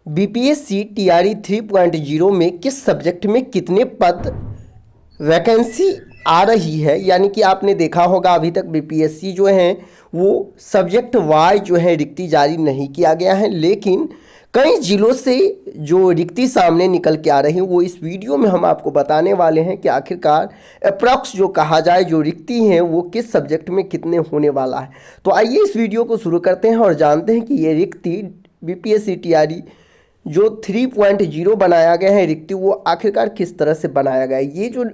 BPSC TRE 3.0 में किस subject में कितने पद वैकेंसी आ रही है। यानी कि आपने देखा होगा अभी तक बीपीएससी जो है वो सब्जेक्ट वाइज जो है रिक्ति जारी नहीं किया गया है, लेकिन कई जिलों से जो रिक्ति सामने निकल के आ रही है वो इस वीडियो में हम आपको बताने वाले हैं कि आखिरकार अप्रॉक्स जो कहा जाए जो रिक्ति है वो किस सब्जेक्ट में कितने होने वाला है। तो आइए इस वीडियो को शुरू करते हैं और जानते हैं कि ये रिक्ति बीपीएससी टीआरई जो 3.0 बनाया गया है रिक्ति वो आखिरकार किस तरह से बनाया गया है। ये जो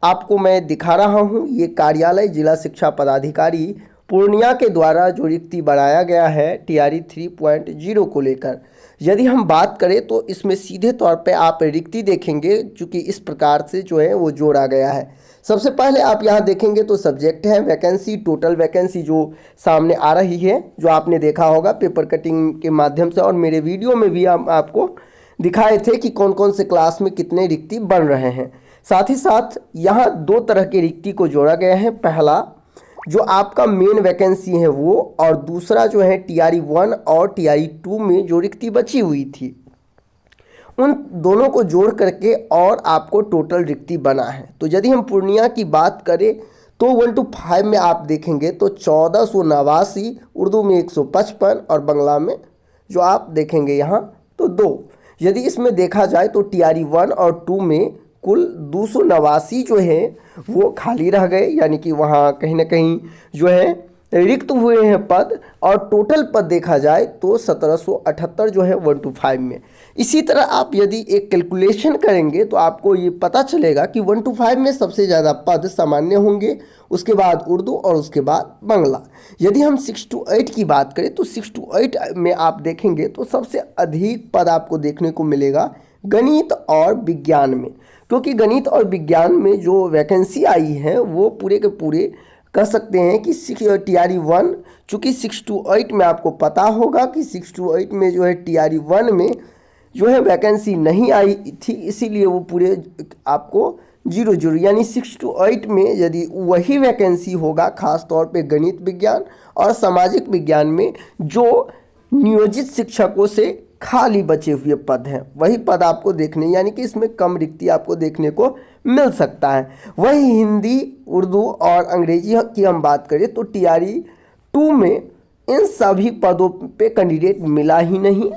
आपको मैं दिखा रहा हूँ ये कार्यालय जिला शिक्षा पदाधिकारी पूर्णिया के द्वारा जो रिक्ति बनाया गया है टीआरई 3.0 को लेकर। यदि हम बात करें तो इसमें सीधे तौर पे आप रिक्ति देखेंगे चूँकि इस प्रकार से जो है वो जोड़ा गया है। सबसे पहले आप यहाँ देखेंगे तो सब्जेक्ट है वैकेंसी, टोटल वैकेंसी जो सामने आ रही है जो आपने देखा होगा पेपर कटिंग के माध्यम से, और मेरे वीडियो में भी हम आपको दिखाए थे कि कौन कौन से क्लास में कितने रिक्ति बन रहे हैं। साथ ही साथ यहाँ दो तरह की रिक्ति को जोड़ा गया है, पहला जो आपका मेन वैकेंसी है वो, और दूसरा जो है टीआरई 1 और टीआरई 2 में जो रिक्ति बची हुई थी उन दोनों को जोड़ करके और आपको टोटल रिक्ति बना है। तो यदि हम पूर्णिया की बात करें तो 1 to 5 में आप देखेंगे तो 1489, उर्दू में 155 और बांग्ला में जो आप देखेंगे यहाँ तो 2। यदि इसमें देखा जाए तो टीआरई 1 और 2 में कुल 289 जो है वो खाली रह गए, यानी कि वहाँ कहीं ना कहीं जो है रिक्त हुए हैं पद, और टोटल पद देखा जाए तो 1778 जो है 1 to 5 में। इसी तरह आप यदि एक कैलकुलेशन करेंगे तो आपको ये पता चलेगा कि 1 to 5 में सबसे ज़्यादा पद सामान्य होंगे, उसके बाद उर्दू और उसके बाद बांग्ला। यदि हम 6 to 8 की बात करें तो 6 to 8 में आप देखेंगे तो सबसे अधिक पद आपको देखने को मिलेगा गणित और विज्ञान में, क्योंकि गणित और विज्ञान में जो वैकेंसी आई है वो पूरे के पूरे कह सकते हैं कि टीआरई 1, चूँकि 6 to 8 में आपको पता होगा कि 6 to 8 में जो है टीआरई 1 में जो है वैकेंसी नहीं आई थी, इसीलिए वो पूरे आपको 0 यानी 6 to 8 में यदि वही वैकेंसी होगा खास तौर पे गणित विज्ञान और सामाजिक विज्ञान में जो नियोजित शिक्षकों से खाली बचे हुए पद हैं वही पद आपको देखने, यानी कि इसमें कम रिक्ति आपको देखने को मिल सकता है। वही हिंदी, उर्दू और अंग्रेजी की हम बात करें तो टीआरई 2 में इन सभी पदों पे कैंडिडेट मिला ही नहीं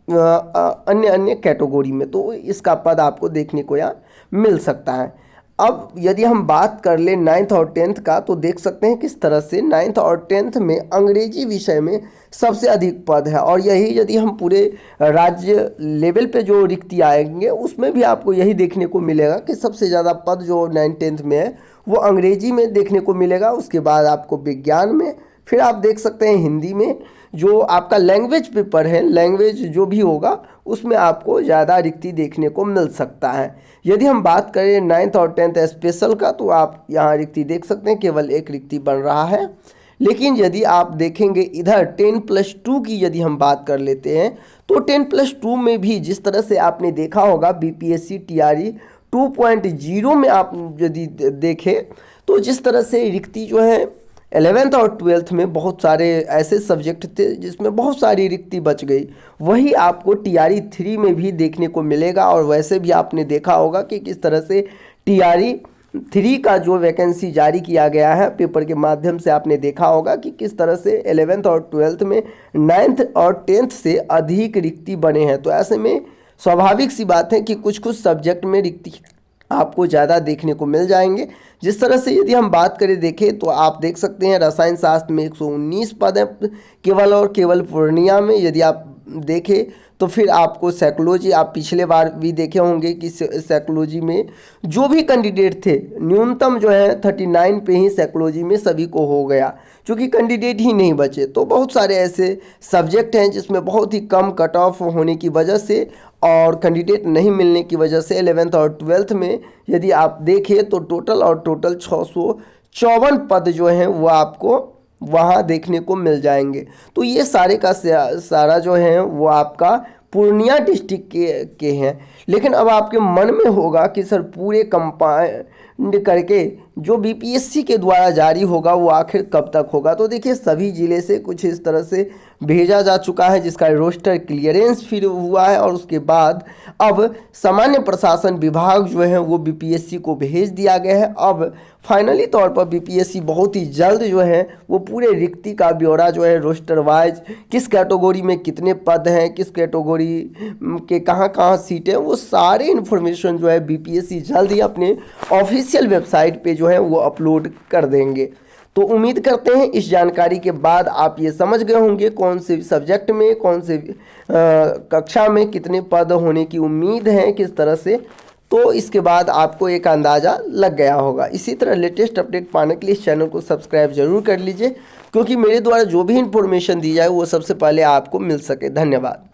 अन्य अन्य कैटेगरी में, तो इसका पद आपको देखने को यहाँ मिल सकता है। अब यदि हम बात कर ले 9th और 10th का तो देख सकते हैं किस तरह से 9th और 10th में अंग्रेजी विषय में सबसे अधिक पद है, और यही यदि हम पूरे राज्य लेवल पे जो रिक्ति आएंगे उसमें भी आपको यही देखने को मिलेगा कि सबसे ज़्यादा पद जो 9th-10th में है वो अंग्रेजी में देखने को मिलेगा, उसके बाद आपको विज्ञान में, फिर आप देख सकते हैं हिंदी में जो आपका लैंग्वेज पेपर है, लैंग्वेज जो भी होगा उसमें आपको ज़्यादा रिक्ति देखने को मिल सकता है। यदि हम बात करें 9th और 10th स्पेशल का तो आप यहाँ रिक्ति देख सकते हैं, केवल एक रिक्ति बन रहा है। लेकिन यदि आप देखेंगे इधर 10+2 की यदि हम बात कर लेते हैं तो 10+2 में भी जिस तरह से आपने देखा होगा बीपीएससी टीआरई 2.0 में आप यदि देखें तो जिस तरह से रिक्ति जो है 11th और 12th में बहुत सारे ऐसे सब्जेक्ट थे जिसमें बहुत सारी रिक्ति बच गई, वही आपको टीआरई 3 में भी देखने को मिलेगा। और वैसे भी आपने देखा होगा कि किस तरह से टीआरई 3 का जो वैकेंसी जारी किया गया है पेपर के माध्यम से आपने देखा होगा कि किस तरह से 11th और 12th में 9th और 10th से अधिक रिक्ति बने हैं। तो ऐसे में स्वाभाविक सी बात है कि कुछ कुछ सब्जेक्ट में रिक्ति आपको ज़्यादा देखने को मिल जाएंगे। जिस तरह से यदि हम बात करें देखें तो आप देख सकते हैं रसायन शास्त्र में 119 पद हैं केवल और केवल पूर्णिया में। यदि आप देखें तो फिर आपको साइकोलॉजी, आप पिछले बार भी देखे होंगे कि साइकोलॉजी में जो भी कैंडिडेट थे न्यूनतम जो है 39 पे ही साइकोलॉजी में सभी को हो गया, क्योंकि कैंडिडेट ही नहीं बचे। तो बहुत सारे ऐसे सब्जेक्ट हैं जिसमें बहुत ही कम कट ऑफ होने की वजह से और कैंडिडेट नहीं मिलने की वजह से 11th और 12th में यदि आप देखें तो टोटल 654 पद जो हैं वो आपको वहाँ देखने को मिल जाएंगे। तो ये सारे का सारा जो है वो आपका पूर्णिया डिस्ट्रिक्ट के हैं। लेकिन अब आपके मन में होगा कि सर पूरे कंपाउंड करके जो बीपीएससी के द्वारा जारी होगा वो आखिर कब तक होगा। तो देखिए सभी ज़िले से कुछ इस तरह से भेजा जा चुका है, जिसका रोस्टर क्लियरेंस फिर हुआ है और उसके बाद अब सामान्य प्रशासन विभाग जो है वो बीपीएससी को भेज दिया गया है। अब फाइनली तौर पर बीपीएससी बहुत ही जल्द जो है वो पूरे रिक्ति का ब्यौरा जो है रोस्टर वाइज, किस कैटेगरी में कितने पद हैं, किस कैटेगरी के कहाँ कहाँ सीटें, वो सारे इन्फॉर्मेशन जो है बीपीएससी जल्द ही अपने ऑफिशियल वेबसाइट पे जो है वो अपलोड कर देंगे। तो उम्मीद करते हैं इस जानकारी के बाद आप ये समझ गए होंगे कौन से सब्जेक्ट में कौन से कक्षा में कितने पद होने की उम्मीद है किस तरह से, तो इसके बाद आपको एक अंदाज़ा लग गया होगा। इसी तरह लेटेस्ट अपडेट पाने के लिए इस चैनल को सब्सक्राइब जरूर कर लीजिए, क्योंकि मेरे द्वारा जो भी इंफॉर्मेशन दी जाए वो सबसे पहले आपको मिल सके। धन्यवाद।